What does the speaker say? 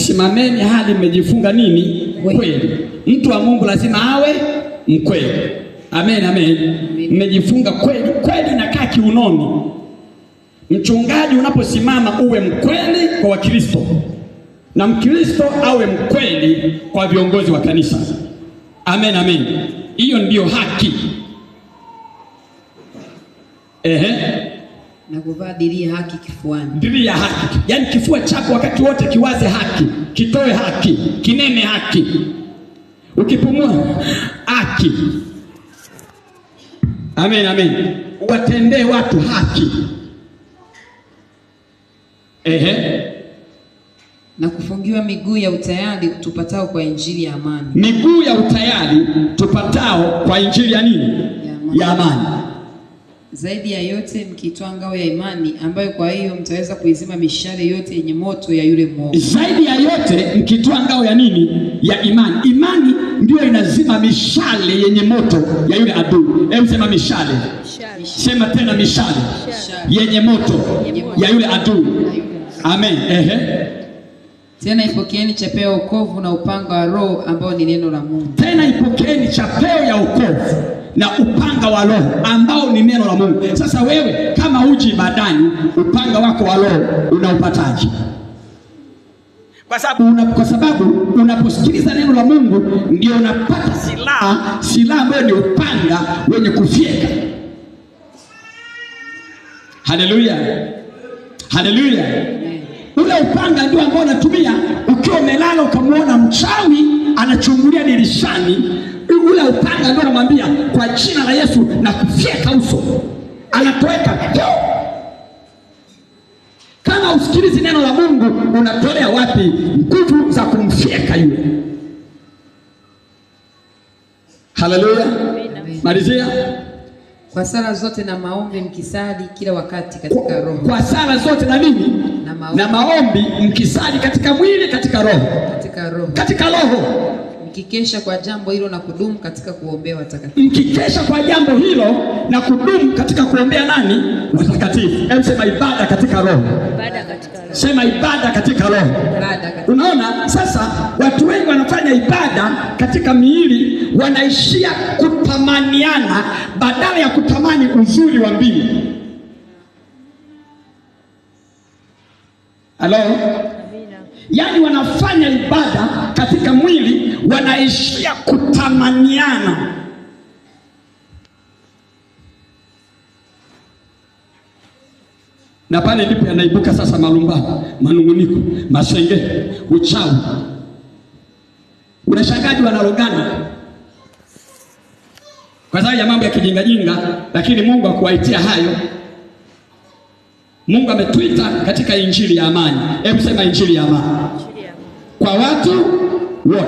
simameni hali mmejifunga nini? Kweli. Mtu wa Mungu lazima awe mkweli. Amen, amen. Mmejifunga kweli. Kweli inakaa kiunoni. Mchungaji unaposimama uwe mkweli kwa Wakristo, na Mkristo awe mkweli kwa viongozi wa kanisa. Amen, amen. Hiyo ndiyo haki. Na kuvaa dirii ya haki kifuani. Dirii ya haki. Yaani kifua chako wakati wote kiwaze haki, kitoe haki, kinene haki. Ukipumua haki. Amen, amen. Watendee watu haki. Na kufungiwa miguu ya utayari tupatao kwa injili ya amani. Miguu ya utayari tupatao kwa injili ya nini? Ya amani. Zaidi ya yote mkitwaa ngao ya imani, ambayo kwa hiyo mtaweza kuizima mishale yote yenye moto ya yule mwovu. Zaidi ya yote mkitwaa ngao ya nini? Ya imani. Imani ndio inazima mishale yenye moto ya yule adui. Hebu sema mishale. Sema tena mishale yenye moto ya yule adui. Amen. Tena ipokeeni chapeo ya wokovu na upanga wa Roho, ambao ni neno la Mungu. Tena ipokeeni chapeo ya wokovu na upanga wa Roho, ambao ni neno la Mungu. Sasa wewe kama uji ibadani, upanga wako wa Roho unaupataje? Kwa sababu unaposikiliza neno la Mungu ndio unapata silaha ambayo ni upanga wenye kufyeka. Haleluya. Haleluya. Ule upanga ndio ambao unatumia ukiwa umelala ukamwona mchawi anachungulia dirishani. Ule upanga ndio unamwambia kwa jina la Yesu na kufyeka uso, anatoweka. Kama usikilizi neno la Mungu, unatolea wapi nguvu za kumfyeka yule? Haleluya. Malizia. Kwa sala zote na maombi mkisali kila wakati katika roho. Kwa sala zote na nini? Na maombi mkisali katika mwili, katika roho. Katika roho. Mkikesha kwa jambo hilo na kudumu katika kuombea watakatifu. Mkikesha kwa jambo hilo na kudumu katika kuombea nani? Watakatifu. Hebu sema ibada katika roho. Sema ibada katika roho. Unaona, sasa watu wengi wanafanya ibada katika miili, wanaishia kutamaniana badala ya kutamani uzuri wa mbingu. Halo? Yaani wanafanya ibada katika mwili, wanaishia kutamaniana. Na pale ndipo yanaibuka sasa malumbano, manunguniko, masengenya, uchawi. Unashangaji wanalogana kwa sababu ya mambo ya kijingajinga, lakini Mungu hakuwaitia hayo. Mungu ametuita katika injili ya amani. Hebu sema injili ya amani kwa watu wote.